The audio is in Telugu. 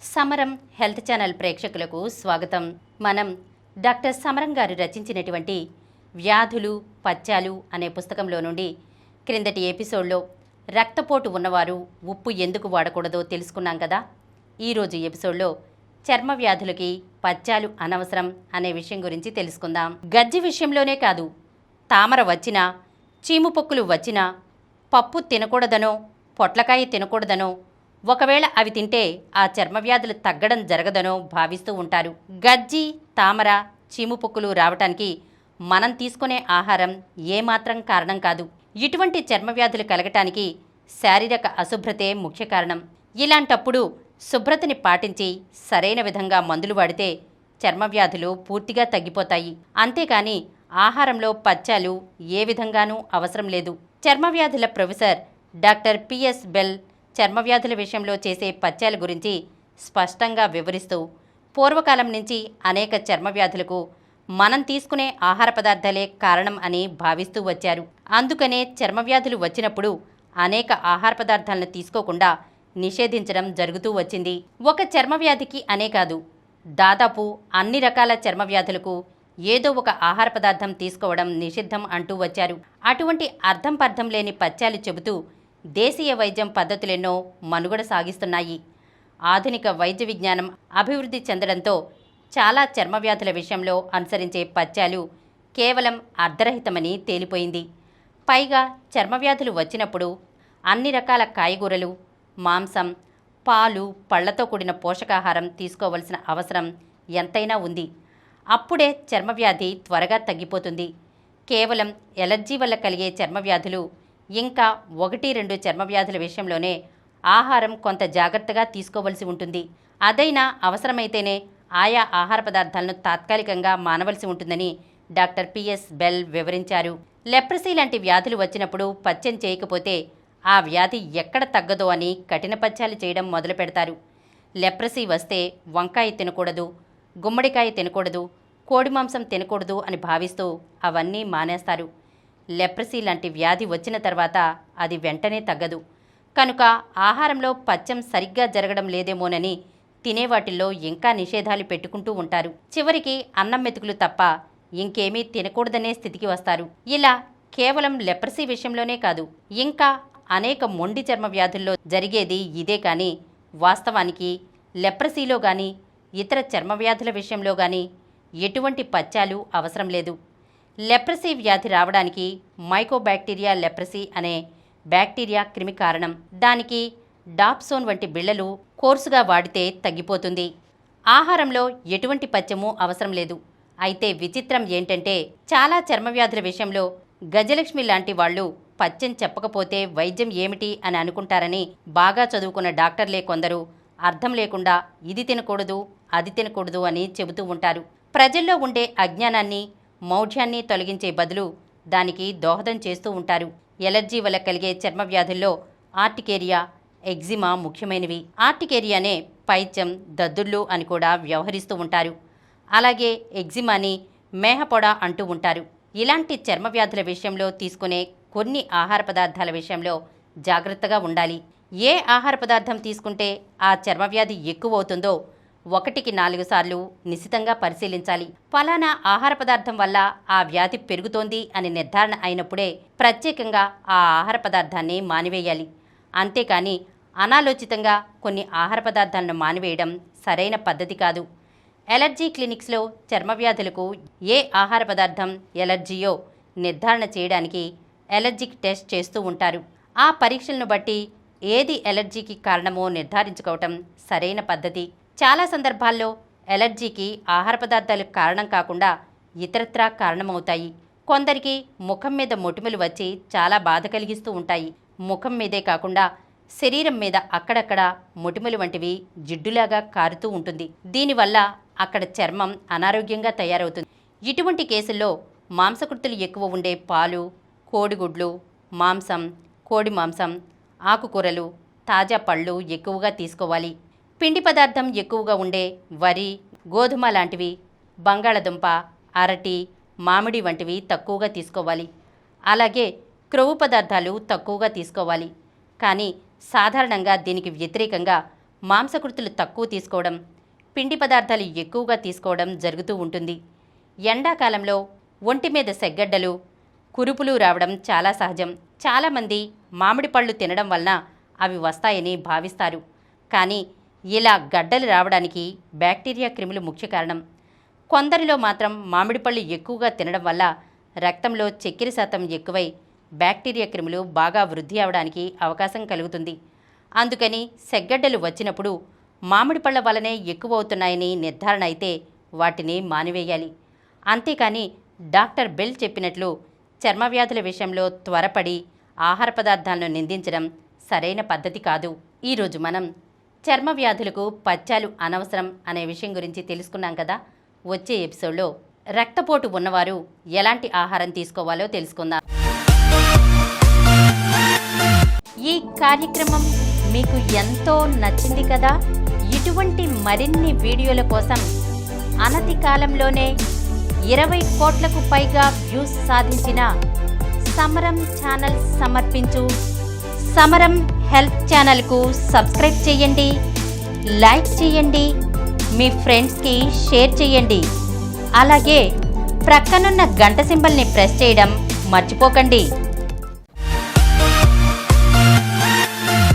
సమరం హెల్త్ ఛానల్ ప్రేక్షకులకు స్వాగతం. మనం డాక్టర్ సమరం గారు రచించినటువంటి వ్యాధులు పథ్యాలు అనే పుస్తకంలో నుండి క్రిందటి ఎపిసోడ్లో రక్తపోటు ఉన్నవారు ఉప్పు ఎందుకు వాడకూడదో తెలుసుకున్నాం కదా. ఈరోజు ఎపిసోడ్లో చర్మ వ్యాధులకి పథ్యాలు అనవసరం అనే విషయం గురించి తెలుసుకుందాం. గజ్జి విషయంలోనే కాదు, తామర వచ్చినా, చీముపొక్కులు వచ్చినా, పప్పు తినకూడదనో, పొట్లకాయ తినకూడదనో, ఒకవేళ అవి తింటే ఆ చర్మవ్యాధులు తగ్గడం జరగదనో భావిస్తూ ఉంటారు. గజ్జి, తామర, చీముపొక్కులు రావటానికి మనం తీసుకునే ఆహారం ఏమాత్రం కారణం కాదు. ఇటువంటి చర్మవ్యాధులు కలగటానికి శారీరక అశుభ్రతే ముఖ్య కారణం. ఇలాంటప్పుడు శుభ్రతని పాటించి సరైన విధంగా మందులు వాడితే చర్మవ్యాధులు పూర్తిగా తగ్గిపోతాయి. అంతేకాని ఆహారంలో పథ్యాలు ఏ విధంగానూ అవసరం లేదు. చర్మవ్యాధుల ప్రొఫెసర్ డాక్టర్ పిఎస్ బెల్ చర్మవ్యాధుల విషయంలో చేసే పథ్యాల గురించి స్పష్టంగా వివరిస్తూ పూర్వకాలం నుంచి అనేక చర్మవ్యాధులకు మనం తీసుకునే ఆహార పదార్థాలే కారణం అని భావిస్తూ వచ్చారు. అందుకనే చర్మవ్యాధులు వచ్చినప్పుడు అనేక ఆహార పదార్థాలను తీసుకోకుండా నిషేధించడం జరుగుతూ వచ్చింది. ఒక చర్మవ్యాధికి అనే కాదు, దాదాపు అన్ని రకాల చర్మవ్యాధులకు ఏదో ఒక ఆహార పదార్థం తీసుకోవడం నిషిద్ధం అంటూ వచ్చారు. అటువంటి అర్థం పర్థం లేని పథ్యాలు చెబుతూ దేశీయ వైద్యం పద్ధతులెన్నో మనుగడ సాగిస్తున్నాయి. ఆధునిక వైద్య విజ్ఞానం అభివృద్ధి చెందడంతో చాలా చర్మవ్యాధుల విషయంలో అనుసరించే పథ్యాలు కేవలం అర్ధరహితమని తేలిపోయింది. పైగా చర్మవ్యాధులు వచ్చినప్పుడు అన్ని రకాల కాయగూరలు, మాంసం, పాలు, పళ్లతో కూడిన పోషకాహారం తీసుకోవలసిన అవసరం ఎంతైనా ఉంది. అప్పుడే చర్మవ్యాధి త్వరగా తగ్గిపోతుంది. కేవలం ఎలర్జీ వల్ల కలిగే చర్మవ్యాధులు, ఇంకా 1-2 చర్మవ్యాధుల విషయంలోనే ఆహారం కొంత జాగ్రత్తగా తీసుకోవలసి ఉంటుంది. అదైనా అవసరమైతేనే ఆయా ఆహార పదార్థాలను తాత్కాలికంగా మానవలసి ఉంటుందని డాక్టర్ పిఎస్ బెల్ వివరించారు. లెప్రసీ లాంటి వ్యాధులు వచ్చినప్పుడు పథ్యం చేయకపోతే ఆ వ్యాధి ఎక్కడ తగ్గదో అని కఠిన పథ్యాలు చేయడం మొదలు పెడతారు. లెప్రసీ వస్తే వంకాయ తినకూడదు, గుమ్మడికాయ తినకూడదు, కోడి మాంసం తినకూడదు అని భావిస్తూ అవన్నీ మానేస్తారు. లెప్రసీ లాంటి వ్యాధి వచ్చిన తర్వాత అది వెంటనే తగ్గదు. కనుక ఆహారంలో పథ్యం సరిగ్గా జరగడం లేదేమోనని తినేవాటిల్లో ఇంకా నిషేధాలు పెట్టుకుంటూ ఉంటారు. చివరికి అన్నం మెతుకులు తప్ప ఇంకేమీ తినకూడదనే స్థితికి వస్తారు. ఇలా కేవలం లెప్రసీ విషయంలోనే కాదు, ఇంకా అనేక మొండి చర్మ వ్యాధుల్లో జరిగేది ఇదే. కానీ వాస్తవానికి లెప్రసీలో కానీ ఇతర చర్మ వ్యాధుల విషయంలో కానీ ఎటువంటి పథ్యాలు అవసరం లేదు. లెప్రసీ వ్యాధి రావడానికి మైకోబాక్టీరియా లెప్రసీ అనే బ్యాక్టీరియా క్రిమి కారణం. దానికి డాప్సోన్ వంటి బిళ్లలు కోర్సుగా వాడితే తగ్గిపోతుంది. ఆహారంలో ఎటువంటి పథ్యమూ అవసరం లేదు. అయితే విచిత్రం ఏంటంటే చాలా చర్మవ్యాధుల విషయంలో గజలక్ష్మి లాంటి వాళ్ళు పథ్యం చెప్పకపోతే వైద్యం ఏమిటి అని అనుకుంటారని బాగా చదువుకున్న డాక్టర్లే కొందరు అర్థం లేకుండా ఇది తినకూడదు, అది తినకూడదు అని చెబుతూ ఉంటారు. ప్రజల్లో ఉండే అజ్ఞానాన్ని, మౌఢ్యాన్ని తొలగించే బదులు దానికి దోహదం చేస్తూ ఉంటారు. ఎలర్జీ వల్ల కలిగే చర్మ వ్యాధుల్లో ఆర్టికేరియా, ఎగ్జిమా ముఖ్యమైనవి. ఆర్టికేరియానే పైత్యం, దద్దుళ్ళు అని కూడా వ్యవహరిస్తూ ఉంటారు. అలాగే ఎగ్జిమాని మేహపొడ అంటూ ఉంటారు. ఇలాంటి చర్మ వ్యాధుల విషయంలో తీసుకునే కొన్ని ఆహార పదార్థాల విషయంలో జాగ్రత్తగా ఉండాలి. ఏ ఆహార పదార్థం తీసుకుంటే ఆ చర్మవ్యాధి ఎక్కువ అవుతుందో 1-4 సార్లు నిశితంగా పరిశీలించాలి. ఫలానా ఆహార పదార్థం వల్ల ఆ వ్యాధి పెరుగుతోంది అని నిర్ధారణ అయినప్పుడే ప్రత్యేకంగా ఆ ఆహార పదార్థాన్ని మానివేయాలి. అంతేకాని అనాలోచితంగా కొన్ని ఆహార పదార్థాలను మానివేయడం సరైన పద్ధతి కాదు. ఎలర్జీ క్లినిక్స్లో చర్మవ్యాధులకు ఏ ఆహార పదార్థం ఎలర్జీయో నిర్ధారణ చేయడానికి ఎలర్జిక్ టెస్ట్ చేస్తూ ఉంటారు. ఆ పరీక్షలను బట్టి ఏది ఎలర్జీకి కారణమో నిర్ధారించుకోవటం సరైన పద్ధతి. చాలా సందర్భాల్లో ఎలర్జీకి ఆహార పదార్థాలు కారణం కాకుండా ఇతరత్రా కారణమవుతాయి. కొందరికి ముఖం మీద మొటిమలు వచ్చి చాలా బాధ కలిగిస్తూ ఉంటాయి. ముఖం మీదే కాకుండా శరీరం మీద అక్కడక్కడ మొటిమలు వంటివి జిడ్డులాగా కారుతూ ఉంటుంది. దీనివల్ల అక్కడ చర్మం అనారోగ్యంగా తయారవుతుంది. ఇటువంటి కేసుల్లో మాంసకృతులు ఎక్కువ ఉండే పాలు, కోడిగుడ్లు, మాంసం, కోడి మాంసం, ఆకుకూరలు, తాజా పళ్ళు ఎక్కువగా తీసుకోవాలి. పిండి పదార్థం ఎక్కువగా ఉండే వరి, గోధుమ లాంటివి, బంగాళదుంప, అరటి, మామిడి వంటివి తక్కువగా తీసుకోవాలి. అలాగే క్రొవ్వు పదార్థాలు తక్కువగా తీసుకోవాలి. కానీ సాధారణంగా దీనికి వ్యతిరేకంగా మాంసకృతులు తక్కువ తీసుకోవడం, పిండి పదార్థాలు ఎక్కువగా తీసుకోవడం జరుగుతూ ఉంటుంది. ఎండాకాలంలో ఒంటి మీద సెగ్గడ్డలు, కురుపులు రావడం చాలా సహజం. చాలామంది మామిడి పళ్ళు తినడం వలన అవి వస్తాయని భావిస్తారు. కానీ ఇలా గడ్డలు రావడానికి బ్యాక్టీరియా క్రిములు ముఖ్య కారణం. కొందరిలో మాత్రం మామిడి పళ్ళు ఎక్కువగా తినడం వల్ల రక్తంలో చక్కెర శాతం ఎక్కువై బ్యాక్టీరియా క్రిములు బాగా వృద్ధి అవడానికి అవకాశం కలుగుతుంది. అందుకని సెగ్గడ్డలు వచ్చినప్పుడు మామిడి పళ్ళ వల్లనే ఎక్కువ అవుతున్నాయని నిర్ధారణ అయితే వాటిని మానివేయాలి. అంతేకాని డాక్టర్ బెల్ చెప్పినట్లు చర్మవ్యాధుల విషయంలో త్వరపడి ఆహార పదార్థాలను నిందించడం సరైన పద్ధతి కాదు. ఈరోజు మనం చర్మ వ్యాధులకు పచ్చాలు అనవసరం అనే విషయం గురించి తెలుసుకున్నాం కదా. వచ్చే ఎపిసోడ్లో రక్తపోటు ఉన్నవారు ఎలాంటి ఆహారం తీసుకోవాలో తెలుసుకుందాం. ఈ కార్యక్రమం మీకు ఎంతో నచ్చింది కదా. ఇటువంటి మరిన్ని వీడియోల కోసం అనతి కాలంలోనే 20 కోట్లకు పైగా వ్యూస్ సాధించిన సమరం ఛానల్ సమర్పించు సమరం హెల్త్ ఛానల్కు సబ్స్క్రైబ్ చేయండి, లైక్ చేయండి, మీ ఫ్రెండ్స్కి షేర్ చేయండి. అలాగే ప్రక్కనున్న గంట సింబల్ని ప్రెస్ చేయడం మర్చిపోకండి.